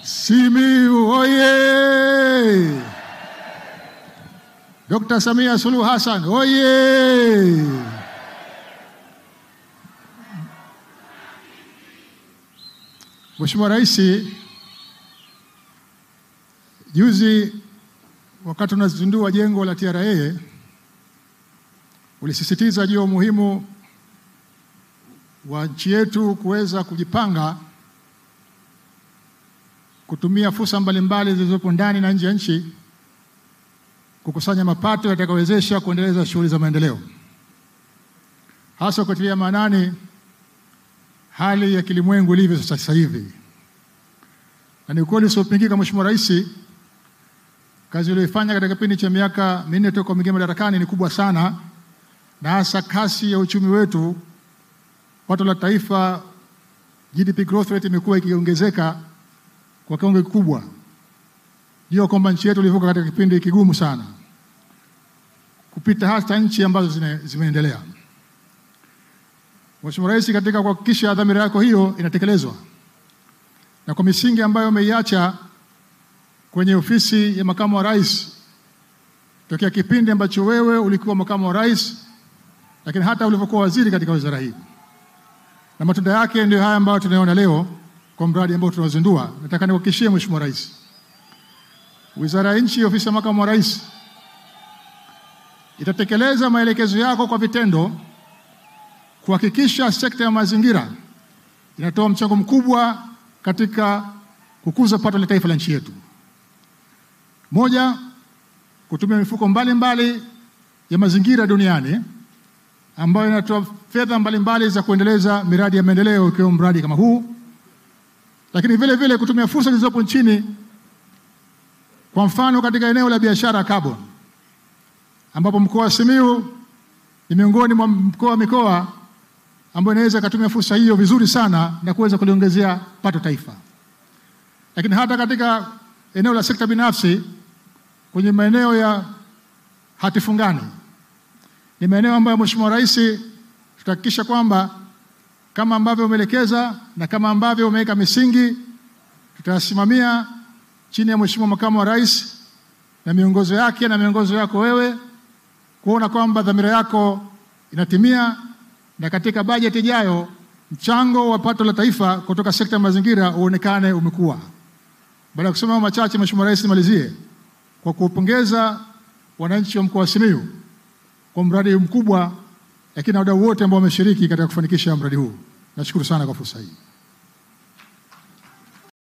Simiyu oye! Dr. Samia Suluhu Hassan oye! Mheshimiwa Rais, juzi wakati tunazindua jengo la TRA ulisisitiza juu ya umuhimu wa nchi yetu kuweza kujipanga kutumia fursa mbalimbali zilizopo ndani na nje ya nchi kukusanya mapato yatakayowezesha kuendeleza shughuli za maendeleo, hasa kutilia maanani hali ya kilimwengu ilivyo sasa hivi. Na ni ukweli usiopingika, Mheshimiwa Rais, kazi uliyofanya katika kipindi cha miaka 4 toka umeingia madarakani ni kubwa sana, na hasa kasi ya uchumi wetu, pato la taifa GDP growth rate imekuwa ikiongezeka kwa kiwango kikubwa. Ndio kwamba nchi yetu ilivuka katika kipindi kigumu sana kupita hata nchi ambazo zimeendelea. Mheshimiwa Rais, katika kuhakikisha dhamira yako hiyo inatekelezwa na kwa misingi ambayo umeiacha kwenye ofisi ya makamu wa rais tokea kipindi ambacho wewe ulikuwa makamu wa rais, lakini hata ulivyokuwa waziri katika wizara hii, na matunda yake ndio haya ambayo tunaona leo kwa mradi ambao tunazindua. Nataka nikuhakikishie Mheshimiwa Rais, Wizara ya Nchi, ofisi ya makamu wa rais itatekeleza maelekezo yako kwa vitendo kuhakikisha sekta ya mazingira inatoa mchango mkubwa katika kukuza pato la taifa la nchi yetu. Moja, kutumia mifuko mbalimbali ya mazingira duniani ambayo inatoa fedha mbalimbali za kuendeleza miradi ya maendeleo ikiwemo mradi kama huu, lakini vile vile kutumia fursa zilizopo nchini, kwa mfano katika eneo la biashara carbon, ambapo mkoa wa Simiyu ni miongoni mwa mikoa ambayo inaweza kutumia fursa hiyo vizuri sana na kuweza kuliongezea pato taifa. Lakini hata katika eneo la sekta binafsi, kwenye maeneo ya hati fungani, ni maeneo ambayo Mheshimiwa Rais tutahakikisha kwamba kama ambavyo umeelekeza na kama ambavyo umeweka misingi, tutasimamia chini ya Mheshimiwa Makamu wa Rais na miongozo yake na miongozo yako wewe, kuona kwamba dhamira yako inatimia, na katika bajeti ijayo mchango wa pato la taifa kutoka sekta ya mazingira uonekane umekuwa. Baada ya kusema machache, Mheshimiwa Rais, nimalizie kwa kuupongeza wananchi wa mkoa wa Simiyu kwa mradi mkubwa, lakini na wadau wote ambao wameshiriki katika kufanikisha mradi huu. Nashukuru sana kwa fursa hii.